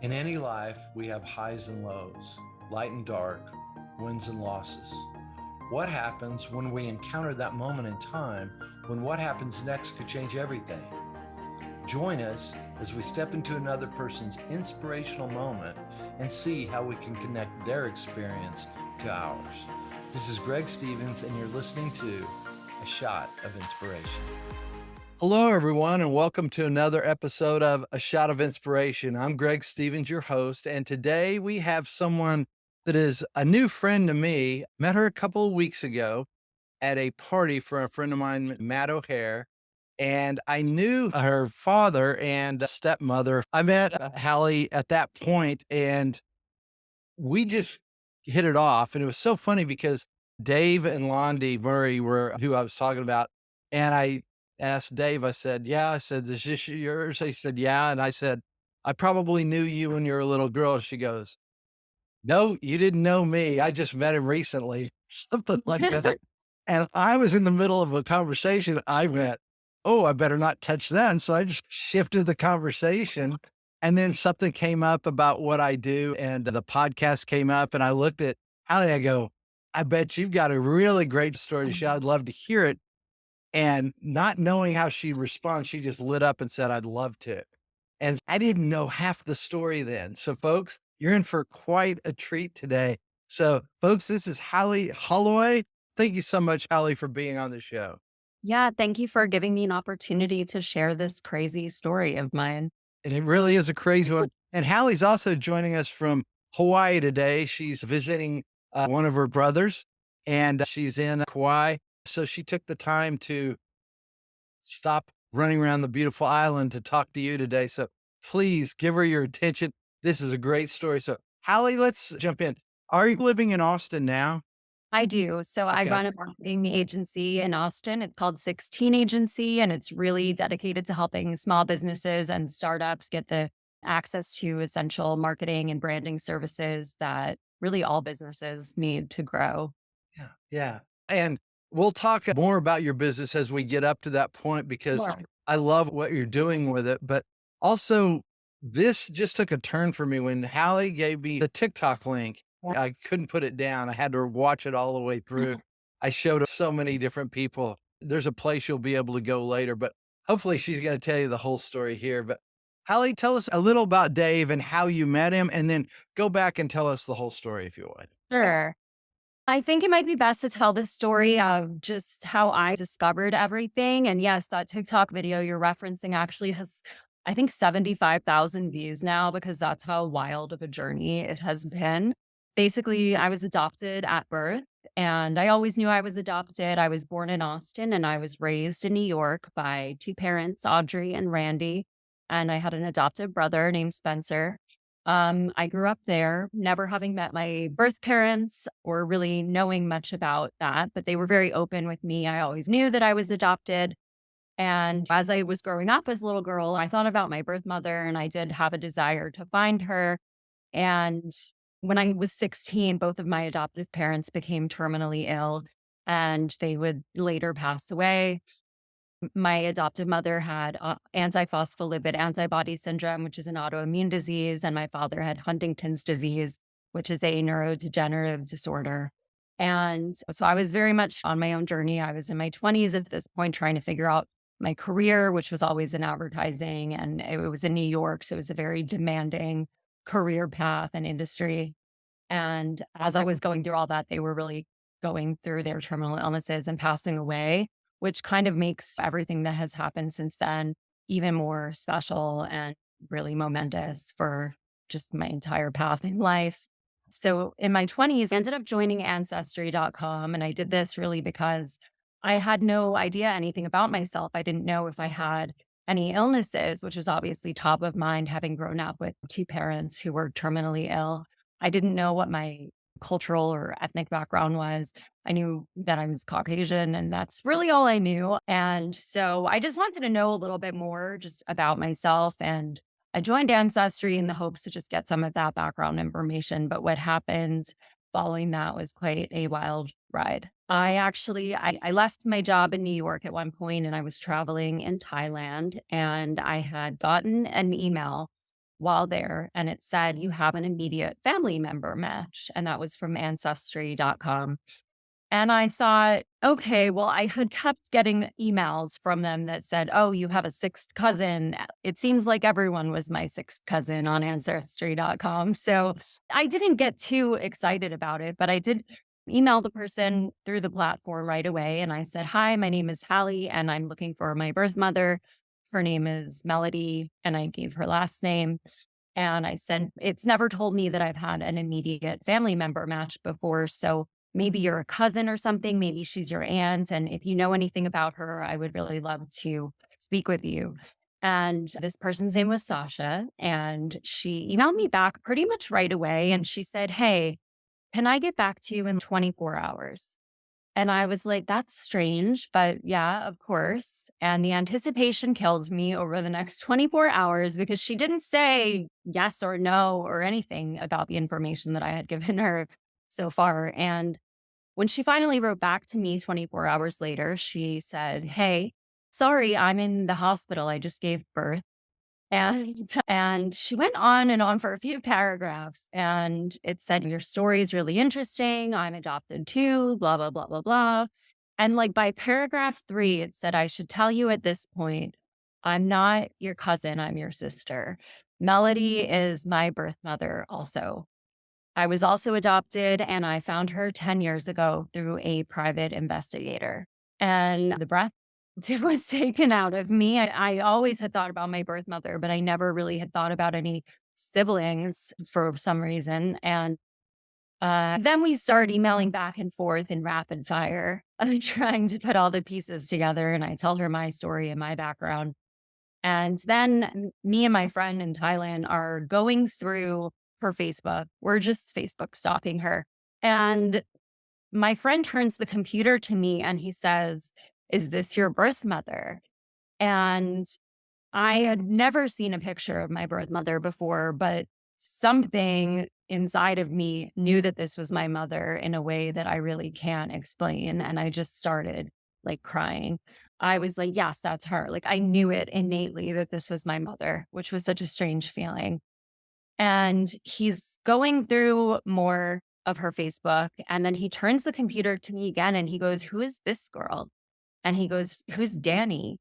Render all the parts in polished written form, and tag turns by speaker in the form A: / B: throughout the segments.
A: In any life, we have highs and lows, light and dark, wins and losses. What happens when we encounter that moment in time when what happens next could change everything? Join us as we step into another person's inspirational moment and see how we can connect their experience to ours. This is Greg Stevens, and you're listening to A Shot of Inspiration. Hello, everyone, and welcome to another episode of A Shot of Inspiration. I'm Greg Stevens, your host, and today we have someone that is a new friend to me. Met her a couple of weeks ago at a party for a friend of mine, Matt O'Hare, and I knew her father and stepmother. I met Hallie at that point, and we just hit it off. And it was so funny because Dave and Londi Murray were who I was talking about. And I asked Dave, I said, yeah, I said, is this yours? He said, yeah. And I said, I probably knew you when you were a little girl. She goes, no, you didn't know me. I just met him recently, something like that. And I was in the middle of a conversation. I went, oh, I better not touch that. And so I just shifted the conversation. And then something came up about what I do, and the podcast came up. And I looked at Hallie. I go, I bet you've got a really great story to share. I'd love to hear it. And not knowing how she'd respond, she just lit up and said, I'd love to. And I didn't know half the story then. So, folks, you're in for quite a treat today. So, folks, this is Hallie Holloway. Thank you so much, Hallie, for being on the show.
B: Yeah, thank you for giving me an opportunity to share this crazy story of mine.
A: And it really is a crazy one. And Hallie's also joining us from Hawaii today. She's visiting one of her brothers, and she's in Kauai. So she took the time to stop running around the beautiful island to talk to you today. So please give her your attention. This is a great story. So, Hallie, let's jump in. Are you living in Austin now?
B: I do. So I
A: Okay.
B: run a marketing agency in Austin. It's called 16 Agency, and it's really dedicated to helping small businesses and startups get the access to essential marketing and branding services that really all businesses need to grow.
A: Yeah. Yeah. And we'll talk more about your business as we get up to that point because
B: Sure.
A: I love what you're doing with it. But also, this just took a turn for me when Hallie gave me the TikTok link. I couldn't put it down. I had to watch it all the way through. I showed so many different people. There's a place you'll be able to go later, but hopefully she's going to tell you the whole story here. But Hallie, tell us a little about Dave and how you met him, and then go back and tell us the whole story if you would.
B: Sure. I think it might be best to tell the story of just how I discovered everything. And yes, that TikTok video you're referencing actually has, I think, 75,000 views now because that's how wild of a journey it has been. Basically, I was adopted at birth, and I always knew I was adopted. I was born in Austin and I was raised in New York by two parents, Audrey and Randy. And I had an adopted brother named Spencer. I grew up there, never having met my birth parents or really knowing much about that, but they were very open with me. I always knew that I was adopted. And as I was growing up as a little girl, I thought about my birth mother and I did have a desire to find her. And when I was 16, both of my adoptive parents became terminally ill and they would later pass away. My adoptive mother had antiphospholipid antibody syndrome, which is an autoimmune disease, and my father had Huntington's disease, which is a neurodegenerative disorder. And so I was very much on my own journey. I was in my 20s at this point, trying to figure out my career, which was always in advertising, and it was in New York. So it was a very demanding career path and industry. And as I was going through all that, they were really going through their terminal illnesses and passing away, which kind of makes everything that has happened since then even more special and really momentous for just my entire path in life. So in my 20s, I ended up joining ancestry.com. And I did this really because I had no idea anything about myself. I didn't know if I had any illnesses, which was obviously top of mind, having grown up with two parents who were terminally ill. I didn't know what my cultural or ethnic background was. I knew that I was Caucasian, and that's really all I knew. And so I just wanted to know a little bit more just about myself. And I joined Ancestry in the hopes to just get some of that background information. But what happened following that was quite a wild ride. I left my job in New York at one point and I was traveling in Thailand and I had gotten an email while there, and it said, "You have an immediate family member match." And that was from ancestry.com. And I thought, okay, well, I had kept getting emails from them that said, "Oh, you have a sixth cousin." It seems like everyone was my sixth cousin on ancestry.com. So I didn't get too excited about it, but I did email the person through the platform right away. And I said, "Hi, my name is Hallie, and I'm looking for my birth mother. Her name is Melody." And I gave her last name. And I said, "It's never told me that I've had an immediate family member match before. So maybe you're a cousin or something. Maybe she's your aunt. And if you know anything about her, I would really love to speak with you." And this person's name was Sasha. And she emailed me back pretty much right away. And she said, "Hey, can I get back to you in 24 hours?" And I was like, "That's strange, but yeah, of course." And the anticipation killed me over the next 24 hours because she didn't say yes or no or anything about the information that I had given her so far. And when she finally wrote back to me 24 hours later, she said, "Hey, sorry, I'm in the hospital. I just gave birth." And she went on and on for a few paragraphs, and it said, "Your story is really interesting. I'm adopted too, blah, blah, blah, blah, blah." And like by paragraph 3, it said, "I should tell you at this point, I'm not your cousin, I'm your sister. Melody is my birth mother also. I was also adopted, and I found her 10 years ago through a private investigator." And the breath was taken out of me. I always had thought about my birth mother, but I never really had thought about any siblings for some reason. And then we started emailing back and forth in rapid fire, trying to put all the pieces together. And I tell her my story and my background. And then me and my friend in Thailand are going through her Facebook. We're just Facebook stalking her. And my friend turns the computer to me and he says, "Is this your birth mother?" And I had never seen a picture of my birth mother before, but something inside of me knew that this was my mother in a way that I really can't explain. And I just started like crying. I was like, yes, that's her. Like I knew it innately that this was my mother, which was such a strange feeling. And he's going through more of her Facebook. And then he turns the computer to me again and he goes, "Who is this girl?" And he goes, "Who's Danny?"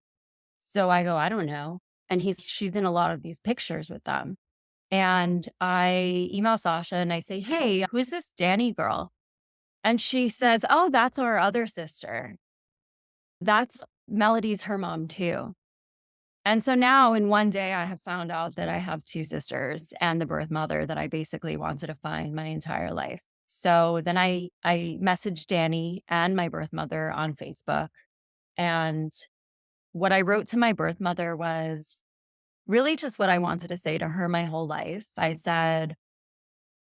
B: So I go, "I don't know." And she's in a lot of these pictures with them. And I email Sasha and I say, "Hey, who's this Danny girl?" And she says, "Oh, that's our other sister. That's Melody's her mom too." And so now in one day, I have found out that I have two sisters and the birth mother that I basically wanted to find my entire life. So then I messaged Danny and my birth mother on Facebook. And what I wrote to my birth mother was really just what I wanted to say to her my whole life. I said,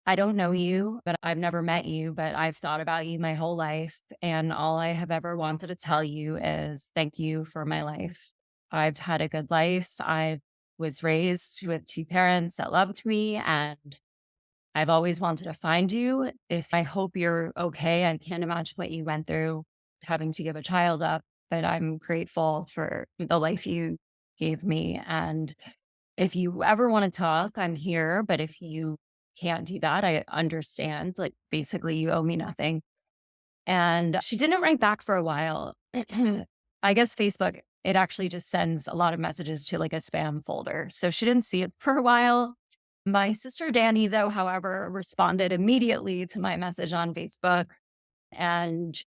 B: "I don't know you, but I've never met you, but I've thought about you my whole life. And all I have ever wanted to tell you is thank you for my life. I've had a good life. I was raised with two parents that loved me, and I've always wanted to find you. If I hope you're okay. I can't imagine what you went through having to give a child up, but I'm grateful for the life you gave me. And if you ever want to talk, I'm here. But if you can't do that, I understand. Like, basically, you owe me nothing." And she didn't write back for a while. I guess Facebook, it actually just sends a lot of messages to like a spam folder. So she didn't see it for a while. My sister Danny, though, however, responded immediately to my message on Facebook. And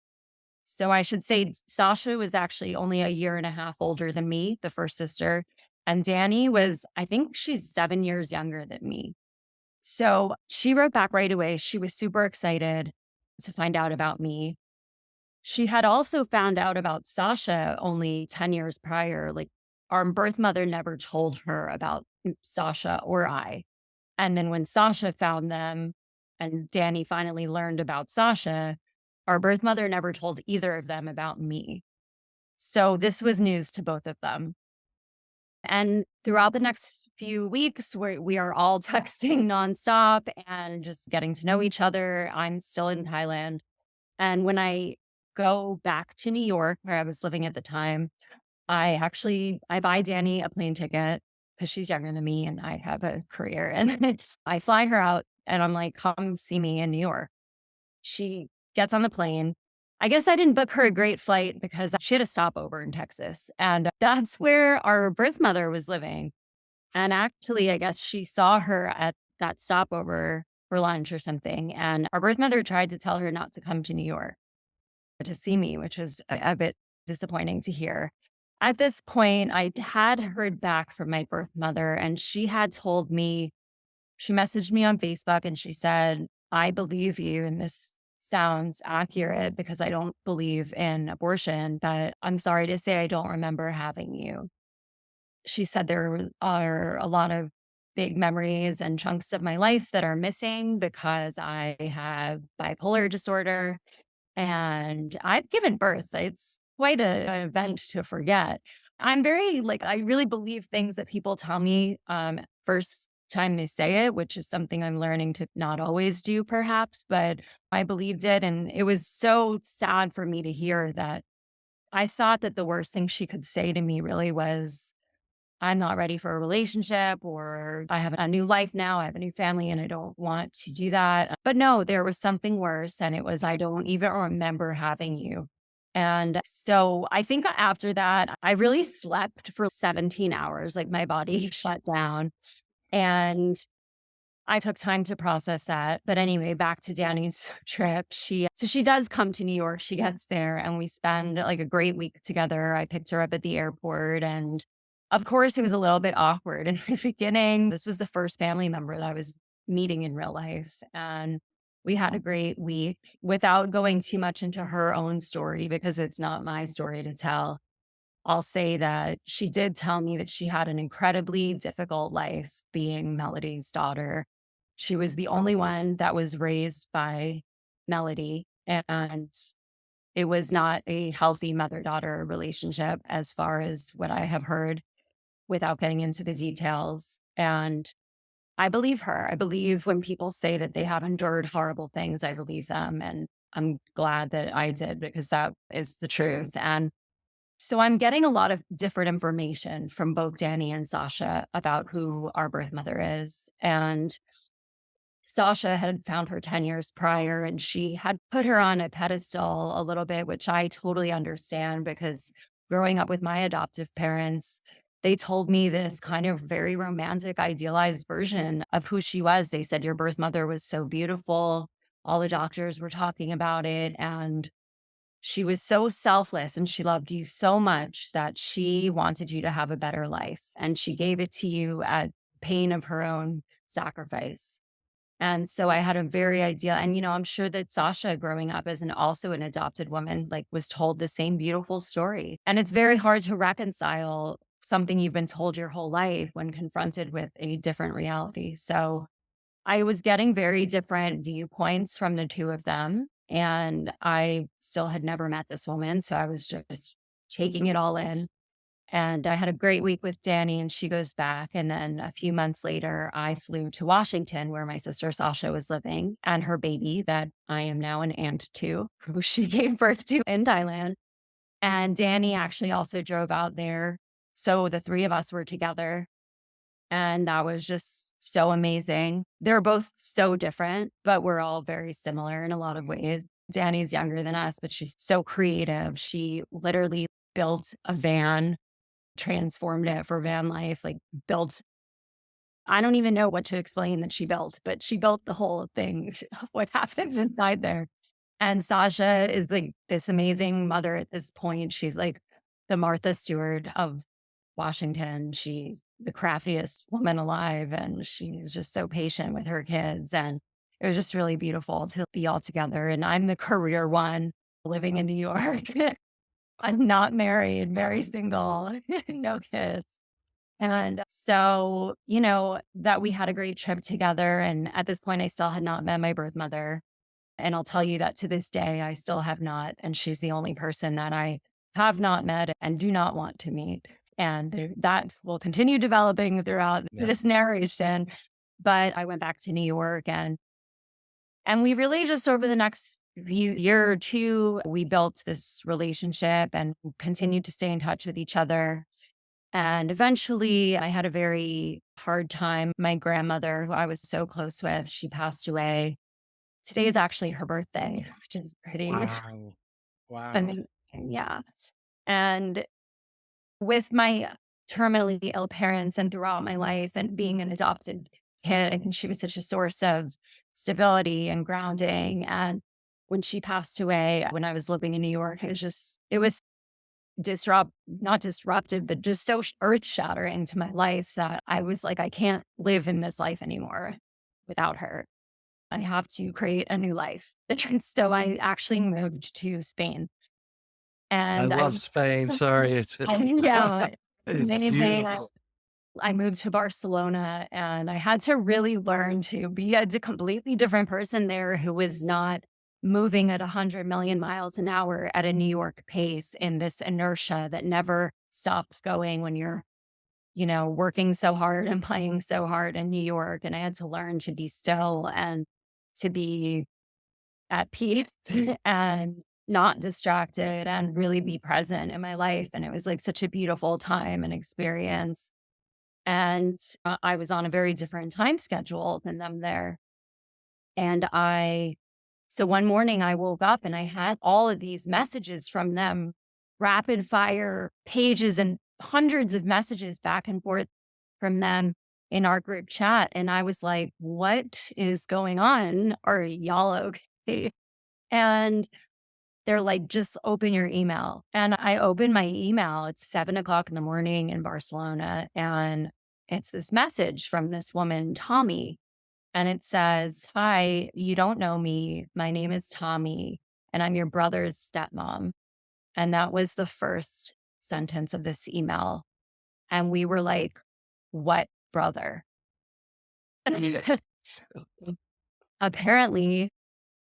B: so I should say Sasha was actually only a year and a half older than me, the first sister. And Danny was, I think she's 7 years younger than me. So she wrote back right away. She was super excited to find out about me. She had also found out about Sasha only 10 years prior. Like our birth mother never told her about Sasha or I. And then when Sasha found them and Danny finally learned about Sasha, our birth mother never told either of them about me. So this was news to both of them. And throughout the next few weeks, we are all texting nonstop and just getting to know each other. I'm still in Thailand. And when I go back to New York, where I was living at the time, I buy Danny a plane ticket because she's younger than me and I have a career. And I fly her out and I'm like, come see me in New York. She gets on the plane. I guess I didn't book her a great flight because she had a stopover in Texas. And that's where our birth mother was living. And actually, I guess she saw her at that stopover for lunch or something. And our birth mother tried to tell her not to come to New York to see me, which was a bit disappointing to hear. At this point, I had heard back from my birth mother, and she had told me, she messaged me on Facebook and she said, I believe you. And this sounds accurate because I don't believe in abortion, but I'm sorry to say I don't remember having you. She said there are a lot of big memories and chunks of my life that are missing because I have bipolar disorder and I've given birth. It's quite an event to forget. I'm very like, I really believe things that people tell me first time they say it, which is something I'm learning to not always do, perhaps, but I believed it. And it was so sad for me to hear that. I thought that the worst thing she could say to me really was, I'm not ready for a relationship, or I have a new life now. I have a new family and I don't want to do that. But no, there was something worse. And it was, I don't even remember having you. And so I think after that, I really slept for 17 hours. Like my body shut down and I took time to process that. But anyway, back to Danny's trip. She does come to New York. She gets there and we spend like a great week together. I picked her up at the airport and of course it was a little bit awkward in the beginning. This was the first family member that I was meeting in real life. And we had a great week without going too much into her own story because it's not my story to tell. I'll say that she did tell me that she had an incredibly difficult life being Melody's daughter. She was the only one that was raised by Melody, and it was not a healthy mother daughter relationship, as far as what I have heard, without getting into the details. And I believe her. I believe when people say that they have endured horrible things, I believe them. And I'm glad that I did because that is the truth. And so I'm getting a lot of different information from both Danny and Sasha about who our birth mother is. And Sasha had found her 10 years prior and she had put her on a pedestal a little bit, which I totally understand because growing up with my adoptive parents, they told me this kind of very romantic, idealized version of who she was. They said, your birth mother was so beautiful. All the doctors were talking about it. And she was so selfless and she loved you so much that she wanted you to have a better life. And she gave it to you at pain of her own sacrifice. And so I had a very ideal, and I'm sure that Sasha growing up as also an adopted woman, like was told the same beautiful story. And it's very hard to reconcile something you've been told your whole life when confronted with a different reality. So I was getting very different viewpoints from the two of them. And I still had never met this woman. So I was just taking it all in. And I had a great week with Danny, and she goes back. And then a few months later, I flew to Washington, where my sister Sasha was living, and her baby, that I am now an aunt to, who she gave birth to in Thailand. And Danny actually also drove out there. So the three of us were together. And that was just so amazing. They're both so different, but we're all very similar in a lot of ways. Danny's younger than us, but she's so creative. She literally built a van, transformative for van life, like built, I don't even know what to explain that she built, but she built the whole thing of what happens inside there. And Sasha is like this amazing mother at this point. She's like the Martha Stewart of Washington. She's the craftiest woman alive, and she's just so patient with her kids. And it was just really beautiful to be all together. And I'm the career one living in New York. I'm not married, very single, no kids. And so, that we had a great trip together. And at this point, I still had not met my birth mother. And I'll tell you that to this day, I still have not. And she's the only person that I have not met and do not want to meet. And that will continue developing throughout this narration. But I went back to New York and we really just over the next year or two, we built this relationship and continued to stay in touch with each other. And eventually, I had a very hard time. My grandmother, who I was so close with, she passed away. Today is actually her birthday, which is pretty
C: Wow. Wow.
B: amazing. Yeah. And with my terminally ill parents and throughout my life and being an adopted kid, and she was such a source of stability and grounding. And when she passed away, when I was living in New York, it was not disruptive, but just so earth shattering to my life that I was like, I can't live in this life anymore without her. I have to create a new life. And so I actually moved to Spain.
C: I
B: And
C: love Spain. Sorry, it's
B: yeah,
C: it's
B: amazing.
C: beautiful.
B: I moved to Barcelona and I had to really learn to be a completely different person there who was not moving at 100 million miles an hour at a New York pace in this inertia that never stops going when you're, working so hard and playing so hard in New York. And I had to learn to be still and to be at peace and not distracted and really be present in my life. And it was like such a beautiful time and experience. And I was on a very different time schedule than them there. And so one morning I woke up and I had all of these messages from them, rapid fire pages and hundreds of messages back and forth from them in our group chat. And I was like, what is going on? Are y'all okay? And they're like, just open your email. And I opened my email. It's 7 o'clock in the morning in Barcelona. And it's this message from this woman, Tommy. And it says, "Hi, you don't know me. My name is Tommy, and I'm your brother's stepmom." And that was the first sentence of this email. And we were like, what brother? Apparently,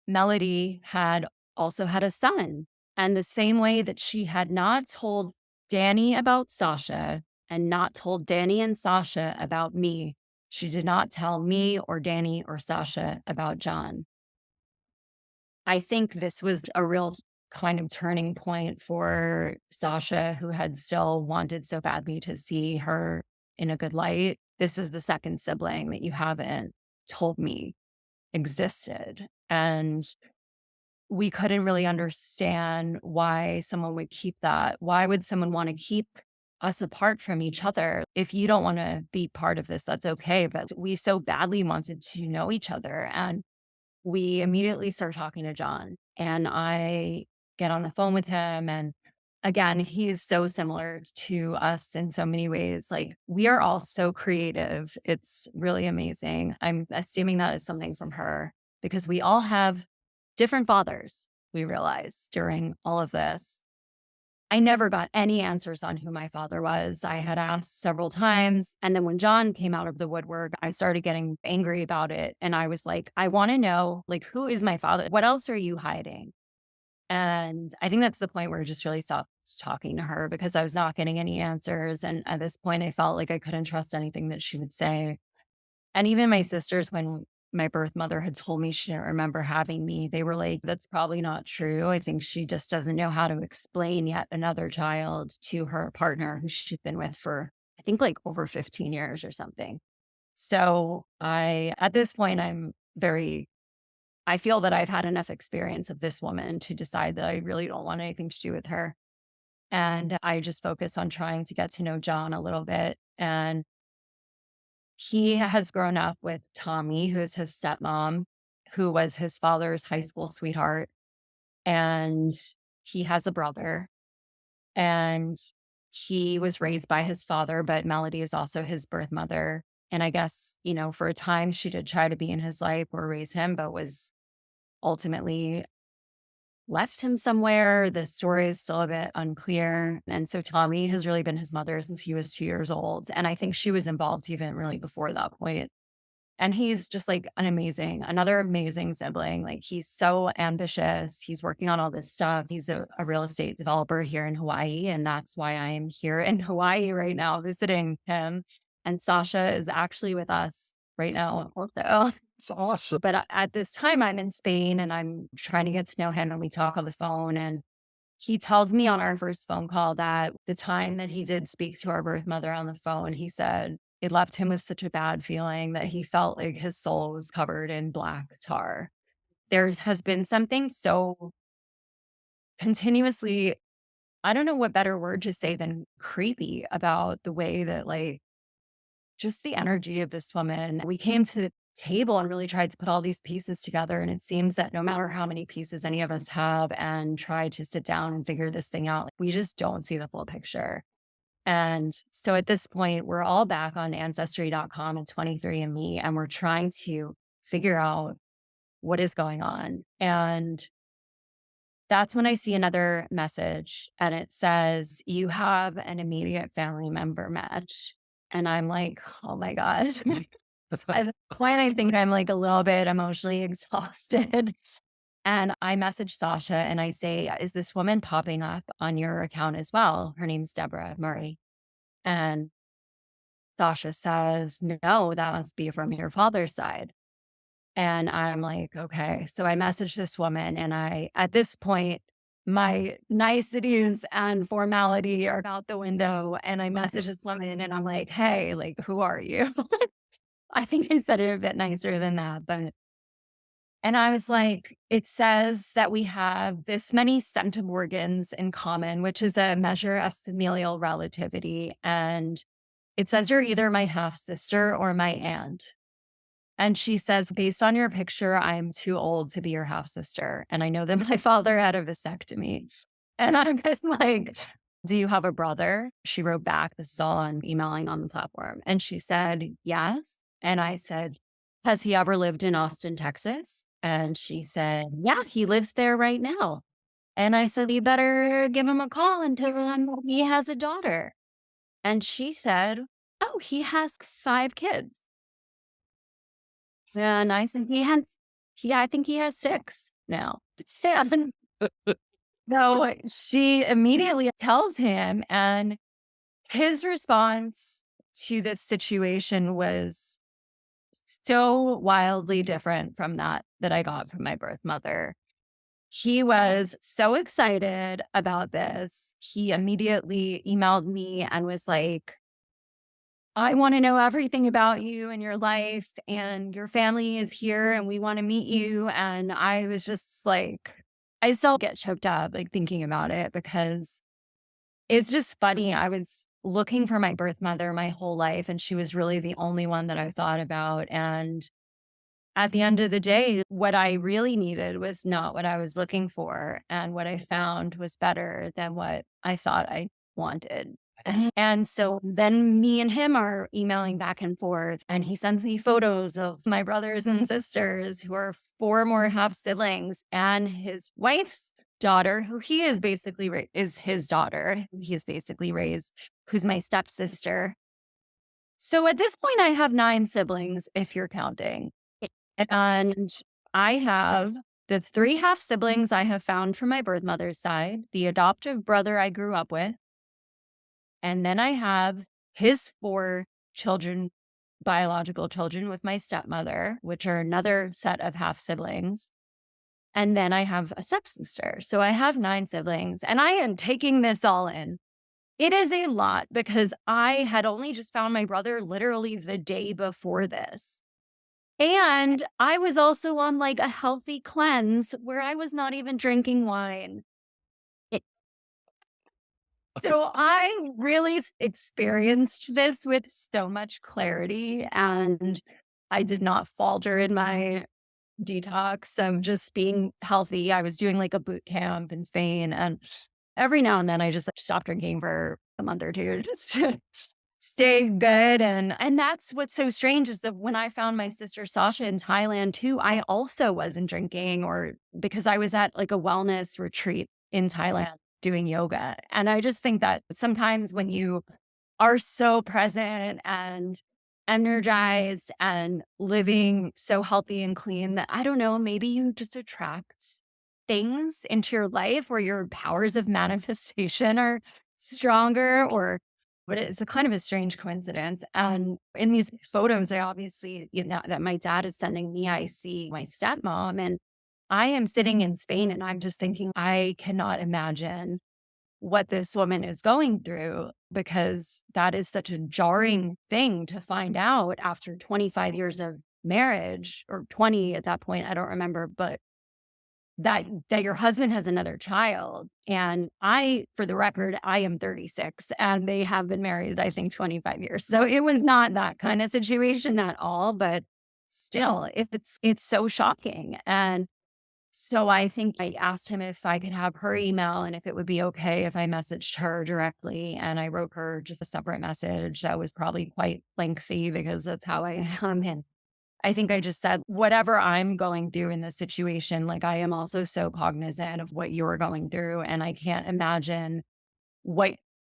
B: Melody had also had a son. And the same way that she had not told Danny about Sasha and not told Danny and Sasha about me, she did not tell me or Danny or Sasha about John. I think this was a real kind of turning point for Sasha, who had still wanted so badly to see her in a good light. This is the second sibling that you haven't told me existed. And we couldn't really understand why someone would keep that. Why would someone want to keep us apart from each other? If you don't want to be part of this, that's okay. But we so badly wanted to know each other. And we immediately start talking to John. And I get on the phone with him. And again, he's so similar to us in so many ways. Like, we are all so creative. It's really amazing. I'm assuming that is something from her because we all have different fathers, we realized during all of this. I never got any answers on who my father was. I had asked several times. And then when John came out of the woodwork, I started getting angry about it. And I was like, I want to know, like, who is my father? What else are you hiding? And I think that's the point where I just really stopped talking to her because I was not getting any answers. And at this point, I felt like I couldn't trust anything that she would say. And even my sisters, when my birth mother had told me she didn't remember having me, they were like, that's probably not true. I think she just doesn't know how to explain yet another child to her partner who she's been with for, I think, like over 15 years or something. So at this point, I feel that I've had enough experience of this woman to decide that I really don't want anything to do with her. And I just focus on trying to get to know John a little bit. And he has grown up with Tommy, who is his stepmom, who was his father's high school sweetheart. And he has a brother. And he was raised by his father, but Melody is also his birth mother. And I guess, for a time she did try to be in his life or raise him, but was ultimately left him somewhere. The story is still a bit unclear. And so Tommy has really been his mother since he was 2 years old. And I think she was involved even really before that point. And he's just like another amazing sibling. Like, he's so ambitious. He's working on all this stuff. He's a real estate developer here in Hawaii. And that's why I'm here in Hawaii right now visiting him. And Sasha is actually with us right now also.
C: It's awesome.
B: But at this time, I'm in Spain and I'm trying to get to know him and we talk on the phone. And he tells me on our first phone call that the time that he did speak to our birth mother on the phone, he said it left him with such a bad feeling that he felt like his soul was covered in black tar. There has been something so continuously, I don't know what better word to say than creepy about the way that, like, just the energy of this woman. We came to the table and really tried to put all these pieces together. And it seems that no matter how many pieces any of us have and try to sit down and figure this thing out, we just don't see the full picture. And so at this point, we're all back on ancestry.com and 23andMe, and we're trying to figure out what is going on. And that's when I see another message and it says, you have an immediate family member match. And I'm like, oh my gosh. At this point, I think I'm like a little bit emotionally exhausted. And I message Sasha and I say, is this woman popping up on your account as well? Her name's Deborah Murray. And Sasha says, no, that must be from your father's side. And I'm like, okay. So I messaged this woman and at this point, my niceties and formality are out the window. And I messaged this woman and I'm like, hey, like, who are you? I think I said it a bit nicer than that, and I was like, it says that we have this many centimorgans in common, which is a measure of familial relativity. And it says you're either my half sister or my aunt. And she says, based on your picture, I'm too old to be your half sister. And I know that my father had a vasectomy. And I'm just like, do you have a brother? She wrote back, this is all on emailing on the platform. And she said, yes. And I said, has he ever lived in Austin, Texas? And she said, yeah, he lives there right now. And I said, you better give him a call and tell him he has a daughter. And she said, oh, he has 5 kids. Yeah, nice. And I think he has 6 now. And so she immediately tells him, and his response to this situation was so wildly different from that I got from my birth mother. He was so excited about this. He immediately emailed me and was like, I want to know everything about you and your life, and your family is here and we want to meet you. And I was just like, I still get choked up, like thinking about it, because it's just funny. I was looking for my birth mother my whole life, and she was really the only one that I thought about. And at the end of the day, what I really needed was not what I was looking for. And what I found was better than what I thought I wanted. And so then me and him are emailing back and forth, and he sends me photos of my brothers and sisters who are 4 more half siblings, and his wife's daughter, who he is basically is his daughter. He is basically raised, who's my stepsister. So at this point, I have 9 siblings, if you're counting. And I have the 3 half siblings I have found from my birth mother's side, the adoptive brother I grew up with, and then I have his 4 children, biological children with my stepmother, which are another set of half siblings. And then I have a stepsister. So I have 9 siblings, and I am taking this all in. It is a lot because I had only just found my brother literally the day before this. And I was also on like a healthy cleanse where I was not even drinking wine. So I really experienced this with so much clarity, and I did not falter in my detox of just being healthy. I was doing like a boot camp in Spain, and every now and then I just like, stopped drinking for a month or two just to stay good. And that's what's so strange is that when I found my sister Sasha in Thailand too, I also wasn't drinking, or because I was at like a wellness retreat in Thailand doing yoga. And I just think that sometimes when you are so present and energized and living so healthy and clean, that I don't know, maybe you just attract things into your life where your powers of manifestation are stronger, but it's a kind of a strange coincidence. And in these photos, I obviously, that my dad is sending me, I see my stepmom, and I am sitting in Spain and I'm just thinking, I cannot imagine what this woman is going through because that is such a jarring thing to find out after 25 years of marriage or 20 at that point. I don't remember, but that your husband has another child. And I, for the record, I am 36 and they have been married, I think 25 years. So it was not that kind of situation at all, but still, if it's so shocking. And so I think I asked him if I could have her email and if it would be okay if I messaged her directly. And I wrote her just a separate message that was probably quite lengthy because that's how I am. And I think I just said, whatever I'm going through in this situation, like I am also so cognizant of what you're going through. And I can't imagine what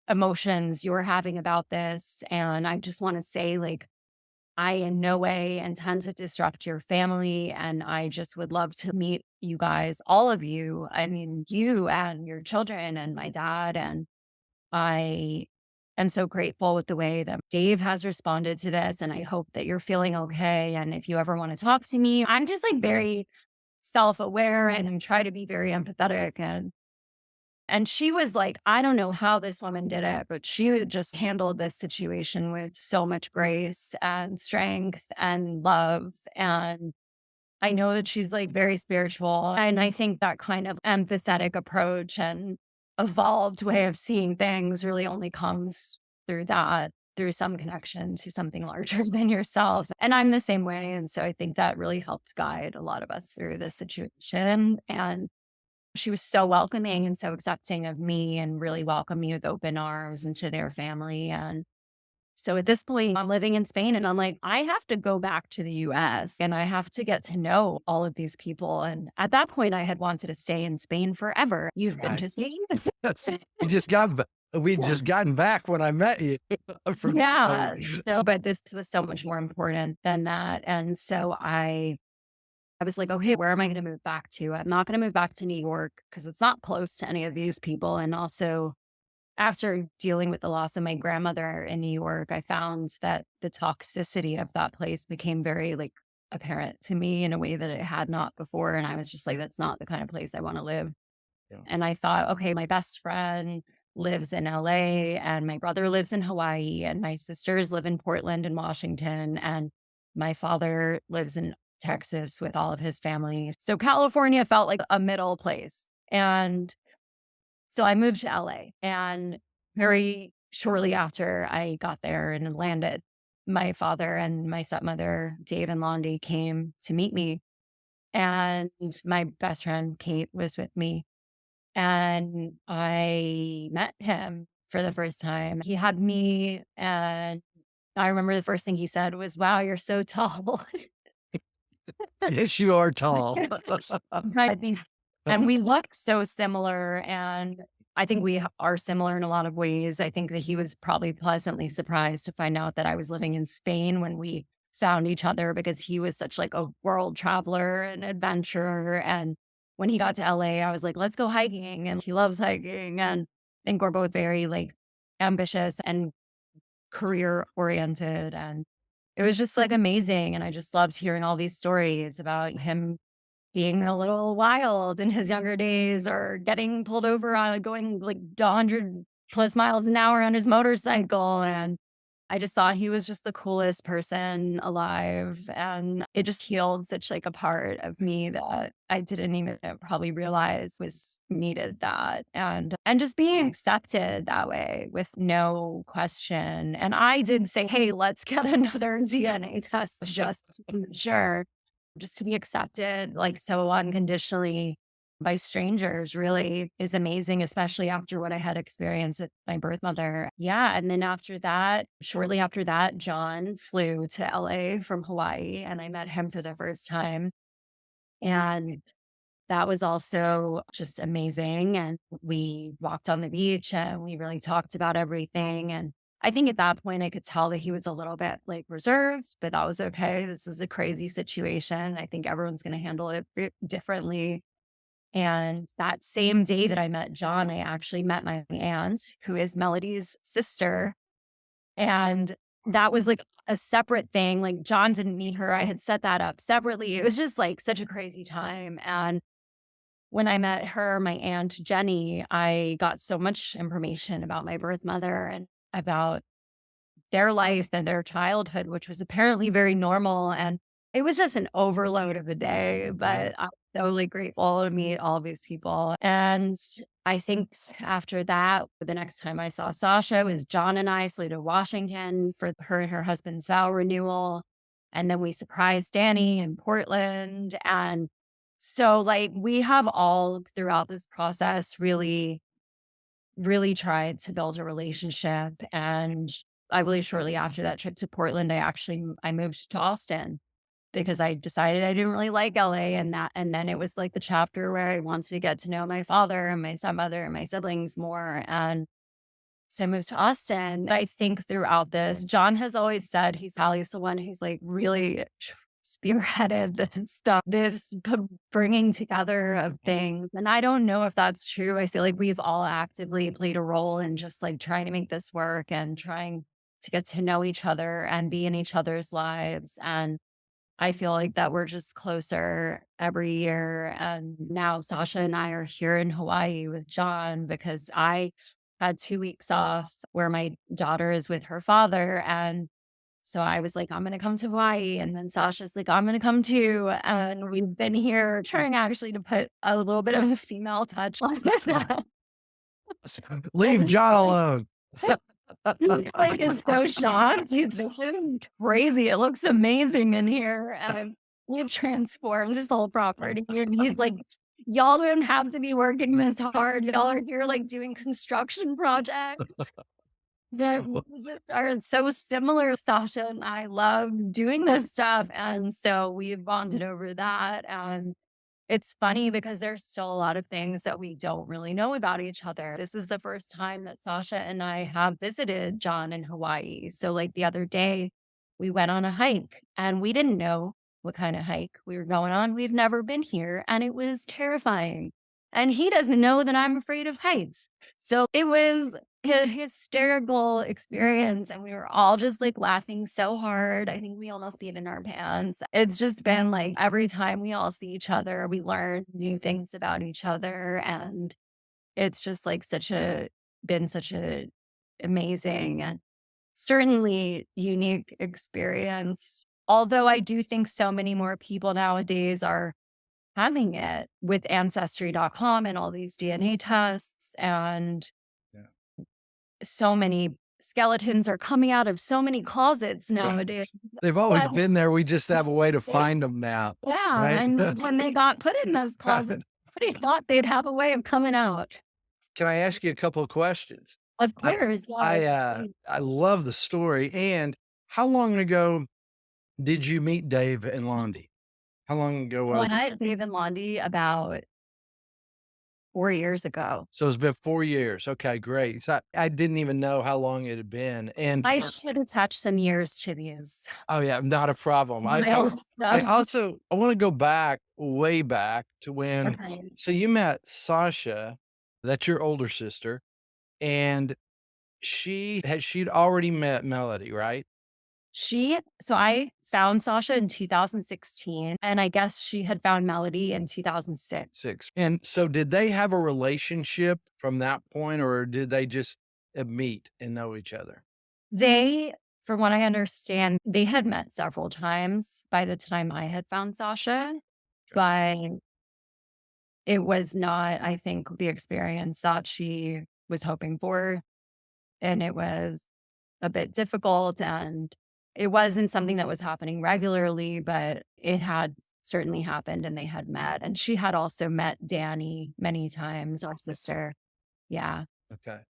B: emotions you're having about this. And I just want to say, like, I in no way intend to disrupt your family. And I just would love to meet you guys, all of you. I mean, you and your children and my dad. And I am so grateful with the way that Dave has responded to this. And I hope that you're feeling okay. And if you ever want to talk to me, I'm just like very self aware and try to be very empathetic. And she was like, I don't know how this woman did it, but she just handled this situation with so much grace and strength and love. And I know that she's like very spiritual. And I think that kind of empathetic approach and evolved way of seeing things really only comes through that, through some connection to something larger than yourself. And I'm the same way. And so I think that really helped guide a lot of us through this situation. And she was so welcoming and so accepting of me and really welcomed me with open arms into their family. And so at this point, I'm living in Spain and I'm like, I have to go back to the US and I have to get to know all of these people. And at that point, I had wanted to stay in Spain forever. You've been
C: Right.
B: to Spain?
C: That's we
B: Yeah.
C: just gotten back when I met you from
B: Yeah.
C: Spain.
B: So, but this was so much more important than that. And so I was like, okay, where am I going to move back to? I'm not going to move back to New York because it's not close to any of these people. And also, after dealing with the loss of my grandmother in New York, I found that the toxicity of that place became very like apparent to me in a way that it had not before. And I was just like, that's not the kind of place I want to live.
C: Yeah.
B: And I thought, okay, my best friend lives in LA and my brother lives in Hawaii and my sisters live in Portland and Washington. And my father lives in Texas with all of his family. So California felt like a middle place. And so I moved to LA and very shortly after I got there and landed, my father and my stepmother, Dave and Londi, came to meet me. And my best friend, Kate, was with me. And I met him for the first time. He hugged me. And I remember the first thing he said was, wow, you're so tall.
C: Yes, you are tall.
B: I think, and we look so similar. And I think we are similar in a lot of ways. I think that he was probably pleasantly surprised to find out that I was living in Spain when we found each other because he was such like a world traveler and adventurer. And when he got to LA, I was like, let's go hiking. And he loves hiking. And I think we're both very like ambitious and career oriented. And it was just like amazing. And I just loved hearing all these stories about him being a little wild in his younger days or getting pulled over on going like 100 plus miles an hour on his motorcycle. And I just thought he was just the coolest person alive. And it just healed such like a part of me that I didn't even probably realize was needed that. And just being accepted that way with no question. And I did say, hey, let's get another DNA test just to be sure, just to be accepted like so unconditionally by strangers really is amazing, especially after what I had experienced with my birth mother. Yeah. And then after that, shortly after that, John flew to LA from Hawaii and I met him for the first time. And that was also just amazing. And we walked on the beach and we really talked about everything. And I think at that point, I could tell that he was a little bit like reserved, but that was okay. This is a crazy situation. I think everyone's going to handle it differently. And that same day that I met John, I actually met my aunt, who is Melody's sister. And that was like a separate thing. Like John didn't meet her. I had set that up separately. It was just like such a crazy time. And when I met her, my aunt Jenny, I got so much information about my birth mother and about their life and their childhood, which was apparently very normal. And it was just an overload of a day, but I'm totally grateful to meet all of these people. And I think after that, the next time I saw Sasha was John and I flew to Washington for her and her husband's vow renewal. And then we surprised Danny in Portland. And so, like, we have all throughout this process really tried to build a relationship. And I believe shortly after that trip to Portland, I moved to Austin because I decided I didn't really like LA, and then it was like the chapter where I wanted to get to know my father and my stepmother and my siblings more. And so I moved to Austin. I think throughout this, John has always said Hallie's the one who's like really spearheaded this stuff, bringing together of things. And I don't know if that's true. I feel like we've all actively played a role in just like trying to make this work and trying to get to know each other and be in each other's lives. And I feel like that we're just closer every year. And now Sasha and I are here in Hawaii with John because I had 2 weeks off where my daughter is with her father. And so I was like, I'm going to come to Hawaii. And then Sasha's like, I'm going to come too. And we've been here trying actually to put a little bit of a female touch on this.
C: Leave John alone.
B: Like is so shocked. He's looking crazy. It looks amazing in here. And we've transformed this whole property. And he's like, y'all don't have to be working this hard. Y'all are here like doing construction projects that are so similar. Sasha and I love doing this stuff. And so we've bonded over that. And it's funny because there's still a lot of things that we don't really know about each other. This is the first time that Sasha and I have visited John in Hawaii. So, like the other day, we went on a hike and we didn't know what kind of hike we were going on. We've never been here and it was terrifying. And he doesn't know that I'm afraid of heights. So, it was a hysterical experience and we were all just like laughing so hard. I think we almost peed in our pants. It's just been like every time we all see each other, we learn new things about each other. And it's just like been such a amazing and certainly unique experience. Although I do think so many more people nowadays are having it with ancestry.com and all these DNA tests and
C: Yeah.
B: so many skeletons are coming out of so many closets nowadays.
C: They've always
B: But
C: been there. We just have a way to find them now.
B: yeah,
C: Right?
B: and when they got put in those closets, nobody thought they'd have a way of coming out.
C: Can I ask you a couple of questions?
B: Of
C: I
B: course, yeah.
C: I love the story. And how long ago did you meet Dave and Londi? How long ago was
B: When
C: it?
B: I lived in Londi about 4 years ago.
C: So it's been 4 years. Okay, great. So I didn't even know how long it had been. And
B: I should attach some years to these
C: oh yeah, not a problem.
B: miles
C: I
B: stuff.
C: also I want to go back, way back to when
B: Okay.
C: so you met Sasha, that's your older sister, and she'd already met Melody, right?
B: So I found Sasha in 2016, and I guess she had found Melody in 2006.
C: 6. And so did they have a relationship from that point, or did they just meet and know each other?
B: They, from what I understand, they had met several times by the time I had found Sasha, but it was not, I think, the experience that she was hoping for. And it was a bit difficult and it wasn't something that was happening regularly, but it had certainly happened and they had met. And she had also met Danny many times, our sister. Yeah.
C: Okay.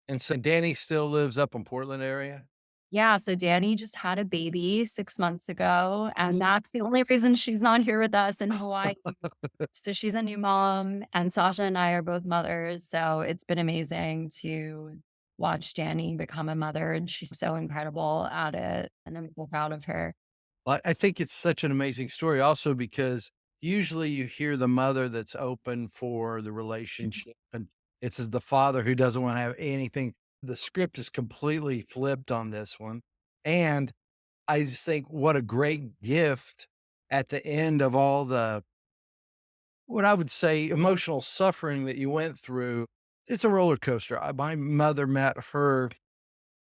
C: And so Danny still lives up in Portland area?
B: Yeah. So Danny just had a baby 6 months ago. And that's the only reason she's not here with us in Hawaii. So she's a new mom, and Sasha and I are both mothers. So it's been amazing to watch Danny become a mother. And she's so incredible at it. And I'm so proud of her.
C: Well, I think it's such an amazing story also because usually you hear the mother that's open for the relationship and it's the father who doesn't want to have anything. The script is completely flipped on this one. And I just think what a great gift at the end of all the, what I would say, emotional suffering that you went through. It's a roller coaster. My mother met her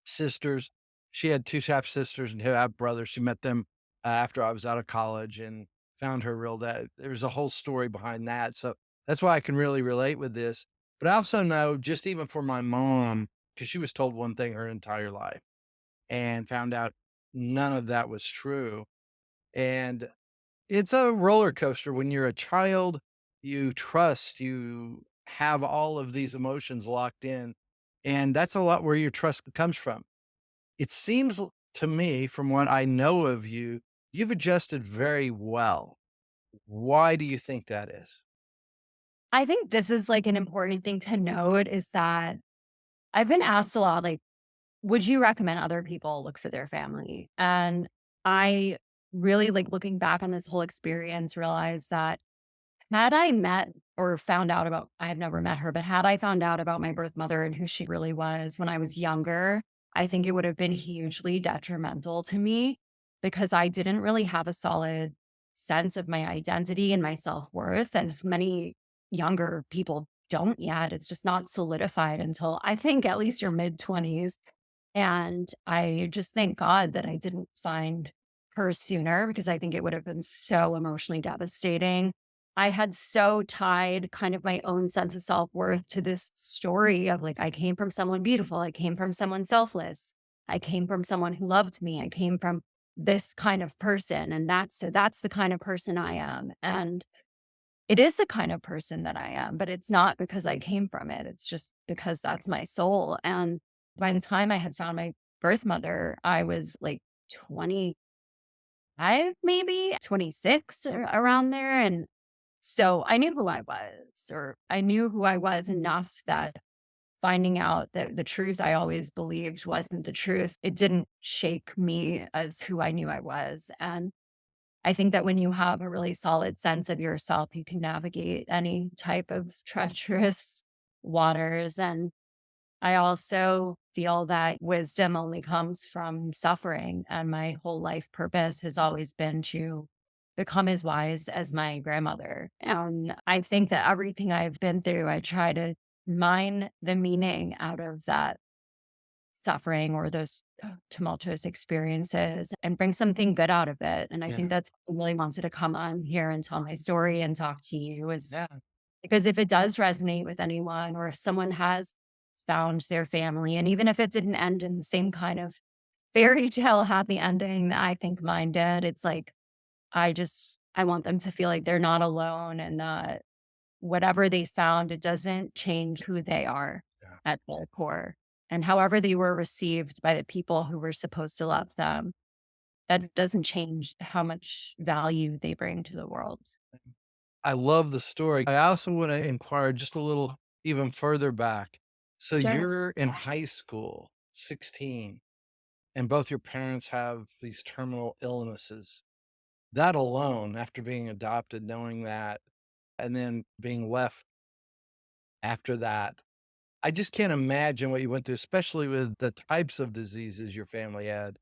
C: sisters. She had 2 half sisters and 2 half brothers. She met them after I was out of college and found her real dad. There's a whole story behind that. So that's why I can really relate with this. But I also know, just even for my mom, because she was told one thing her entire life and found out none of that was true. And it's a roller coaster when you're a child, you trust, you have all of these emotions locked in. And that's a lot where your trust comes from. It seems to me, from what I know of you, you've adjusted very well. Why do you think that is?
B: I think this is like an important thing to note is that I've been asked a lot, like, would you recommend other people look for their family? And I really, like, looking back on this whole experience, realized that had I met or found out about, I have never met her, but had I found out about my birth mother and who she really was when I was younger, I think it would have been hugely detrimental to me because I didn't really have a solid sense of my identity and my self worth, as many younger people don't yet. It's just not solidified until I think at least your mid 20s. And I just thank God that I didn't find her sooner because I think it would have been so emotionally devastating. I had so tied kind of my own sense of self-worth to this story of like, I came from someone beautiful. I came from someone selfless. I came from someone who loved me. I came from this kind of person. And that's the kind of person I am. And it is the kind of person that I am, but it's not because I came from it. It's just because that's my soul. And by the time I had found my birth mother, I was like 25, maybe 26 or around there. And so I knew who I was, or I knew who I was enough that finding out that the truth I always believed wasn't the truth, it didn't shake me as who I knew I was. And I think that when you have a really solid sense of yourself, you can navigate any type of treacherous waters. And I also feel that wisdom only comes from suffering. And my whole life purpose has always been to become as wise as my grandmother. And I think that everything I've been through, I try to mine the meaning out of that suffering or those tumultuous experiences and bring something good out of it. And I
C: Yeah.
B: think that's what I really wanted to come on here and tell my story and talk to you is
C: Yeah.
B: because if it does resonate with anyone or if someone has found their family, and even if it didn't end in the same kind of fairy tale happy ending that I think mine did, it's like I want them to feel like they're not alone and that whatever they found, it doesn't change who they are
C: Yeah.
B: at their core. And however they were received by the people who were supposed to love them, that doesn't change how much value they bring to the world.
C: I love the story. I also want to inquire just a little even further back. So
B: Sure.
C: you're in high school, 16, and both your parents have these terminal illnesses. That alone, after being adopted, knowing that, and then being left after that, I just can't imagine what you went through, especially with the types of diseases your family had.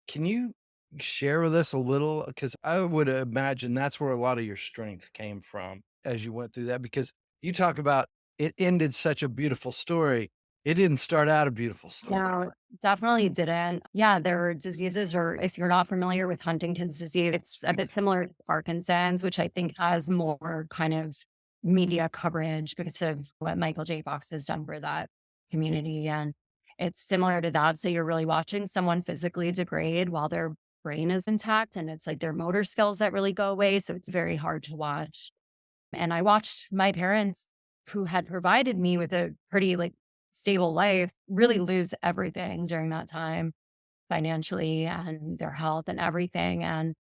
C: Can you share with us a little? Because I would imagine that's where a lot of your strength came from as you went through that. Because you talk about it ended such a beautiful story. It didn't start out a beautiful story.
B: No, definitely didn't. Yeah, there are diseases, or if you're not familiar with Huntington's disease, it's a bit similar to Parkinson's, which I think has more kind of media coverage because of what Michael J. Fox has done for that community. And it's similar to that. So you're really watching someone physically degrade while their brain is intact. And it's like their motor skills that really go away. So it's very hard to watch. And I watched my parents, who had provided me with a pretty like stable life, really lose everything during that time financially and their health and everything. And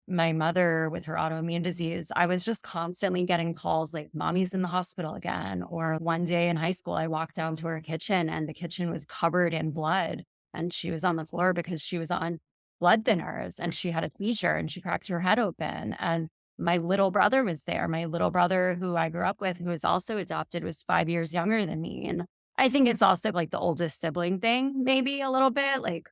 B: my mother with her autoimmune disease, I was just constantly getting calls like, mommy's in the hospital again. Or one day in high school, I walked down to her kitchen and the kitchen was covered in blood. And she was on the floor because she was on blood thinners and she had a seizure and she cracked her head open. And my little brother was there. My little brother, who I grew up with, who was also adopted, was 5 years younger than me. And I think it's also like the oldest sibling thing, maybe a little bit. Like,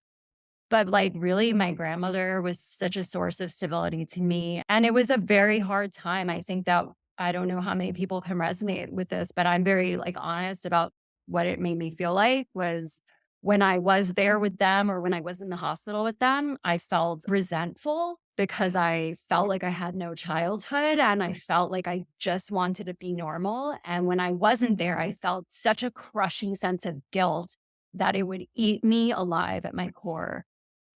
B: But like really my grandmother was such a source of stability to me. And it was a very hard time. I think that I don't know how many people can resonate with this, but I'm very like honest about what it made me feel like was when I was there with them or when I was in the hospital with them, I felt resentful because I felt like I had no childhood and I felt like I just wanted to be normal. And when I wasn't there, I felt such a crushing sense of guilt that it would eat me alive at my core.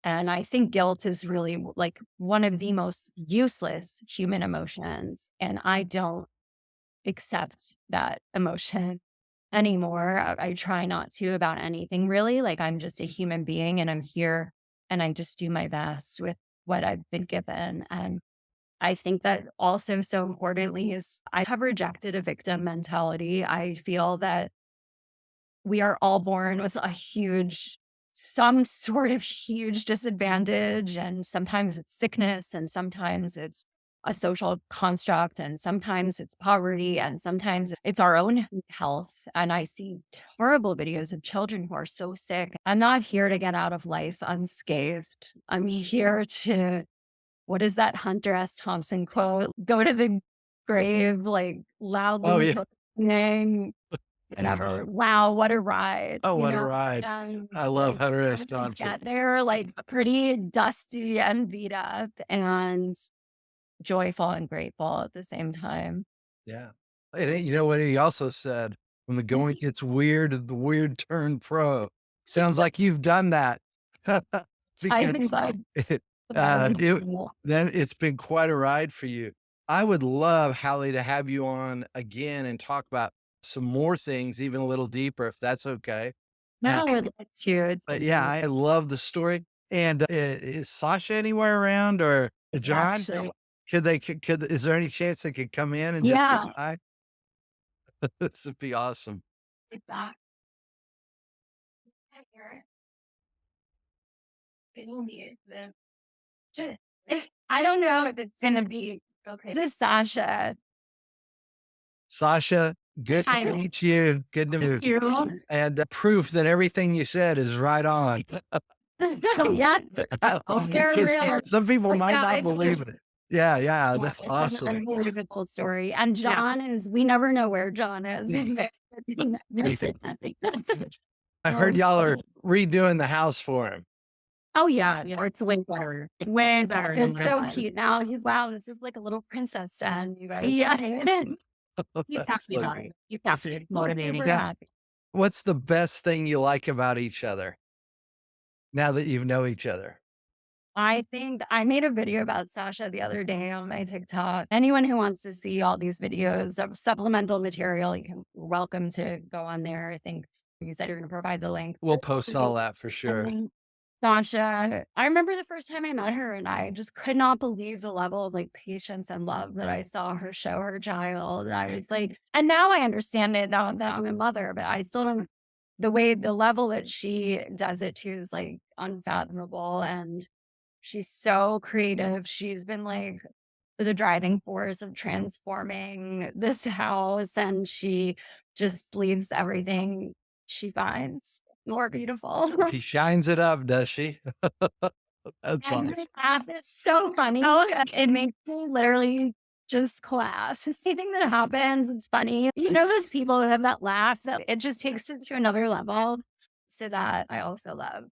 B: And I think guilt is really like one of the most useless human emotions. And I don't accept that emotion anymore. I try not to about anything really. Like I'm just a human being and I'm here and I just do my best with what I've been given. And I think that also so importantly is I have rejected a victim mentality. I feel that we are all born with some sort of huge disadvantage. And sometimes it's sickness, and sometimes it's a social construct, and sometimes it's poverty, and sometimes it's our own health. And I see horrible videos of children who are so sick. I'm not here to get out of life unscathed. I'm here to, what is that Hunter S. Thompson quote? Go to the grave like
C: Oh,
B: loudly
C: yeah.
B: proclaiming whatever. Wow, what a ride.
C: Oh, what a ride. I love
B: Like,
C: Hunter S.
B: I
C: Thompson.
B: get there like pretty dusty and beat up and joyful and grateful at the same time.
C: Yeah. And you know what he also said? When the going gets weird, the weird turn pro. Sounds like you've done that.
B: I
C: Because
B: think so.
C: it, then it's been quite a ride for you. I would love, Hallie, to have you on again and talk about some more things, even a little deeper, if that's okay.
B: No, I would like to.
C: But yeah, I love the story. And is Sasha anywhere around, or John?
B: Actually,
C: Is there any chance they could come in and just
B: yeah.
C: say hi? This would be awesome.
B: I don't know if it's gonna be okay. This is Sasha.
C: Sasha, good
B: Hi.
C: to meet you. Good to meet you.
B: You.
C: And proof that everything you said is right on.
B: Yeah. They're real.
C: Some people
B: Like,
C: might
B: yeah,
C: not
B: it's
C: believe it. Yeah, that's
B: It's an
C: awesome.
B: unbelievable story. And John is, we never know where John is.
C: I heard y'all are redoing the house for him.
B: Oh yeah, it's way better. Way better. It's so cute now. He's wow, this is like a little princess den, you guys. Yeah, it is. You have to be happy. You have to be motivating.
C: Yeah. What's the best thing you like about each other now that you know each other?
B: I think I made a video about Sasha the other day on my TikTok. Anyone who wants to see all these videos of supplemental material, you're welcome to go on there. I think you said you're going to provide the link.
C: We'll post all that for sure.
B: Sasha, I remember the first time I met her and I just could not believe the level of like patience and love that I saw her show her child. I was like, and now I understand it now that I'm a mother, but I still don't, the level that she does it to is like unfathomable. And she's so creative. She's been like the driving force of transforming this house, and she just leaves everything she finds more beautiful.
C: She shines it up, does she? That's
B: And
C: awesome.
B: it's so funny. It makes me literally just class. Just anything that happens, it's funny. You know, those people who have that laugh that it just takes it to another level. So that I also love.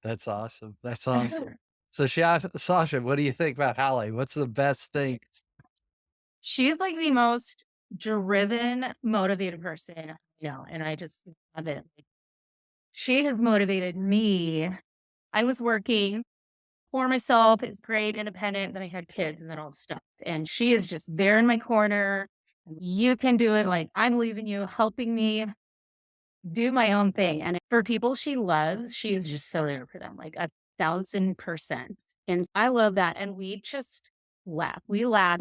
C: That's awesome. That's awesome. So she asked Sasha, what do you think about Hallie? What's the best thing?
B: She's like the most driven, motivated person, you know, and I just love it. She has motivated me. I was working for myself. It's great, independent. Then I had kids and then all stopped. And she is just there in my corner. You can do it. Like, I'm leaving you, helping me do my own thing. And for people she loves, she is just so there for them, like 1,000%. And I love that. And we just laugh. We laugh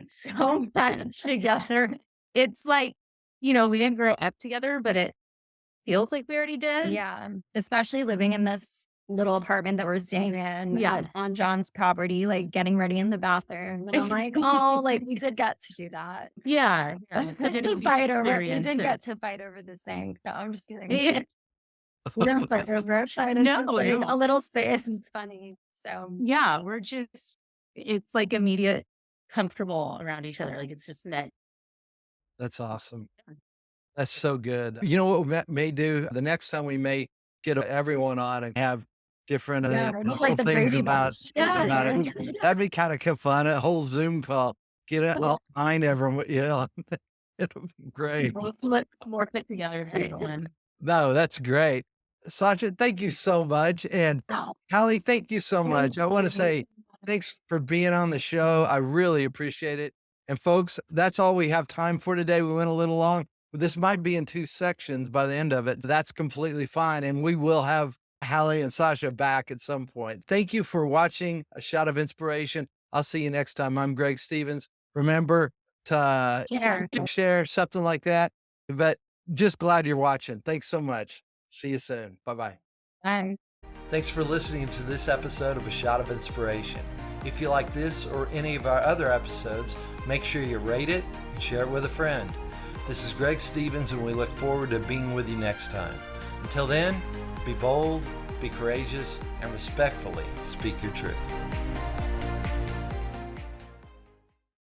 B: so much together. It's like, you know, we didn't grow up together, but it feels like we already did. Yeah. Especially living in this little apartment that we're staying in on John's property, like getting ready in the bathroom. And I'm like, oh, like we did get to do that. Yeah. We did get to fight over this thing. No, I'm just kidding. No, but we're excited.
D: No,
B: Like
D: no.
B: a little space. It's funny. So
D: Yeah, it's like immediate comfortable around each other. Like it's just net.
C: That's awesome. That's so good. You know what we may do? The next time we may get everyone on and have different
B: yeah, it's
C: little
B: like the
C: things
B: Brady
C: about
B: Bunch. Yeah.
C: it. That'd be kind of fun. A whole Zoom call. Get it all behind everyone. Yeah, it'll be great.
D: We'll more fit together. And
C: No, that's great. Sasha, thank you so much. And Hallie, thank you so much. I want to say thanks for being on the show. I really appreciate it. And folks, that's all we have time for today. We went a little long. This might be in 2 sections by the end of it. That's completely fine. And we will have Hallie and Sasha back at some point. Thank you for watching A Shot of Inspiration. I'll see you next time. I'm Greg Stevens. Remember to share something like that. But just glad you're watching. Thanks so much. See you soon. Bye-bye.
B: Bye.
A: Thanks for listening to this episode of A Shot of Inspiration. If you like this or any of our other episodes, make sure you rate it and share it with a friend. This is Greg Stevens, and we look forward to being with you next time. Until then, be bold, be courageous, and respectfully speak your truth.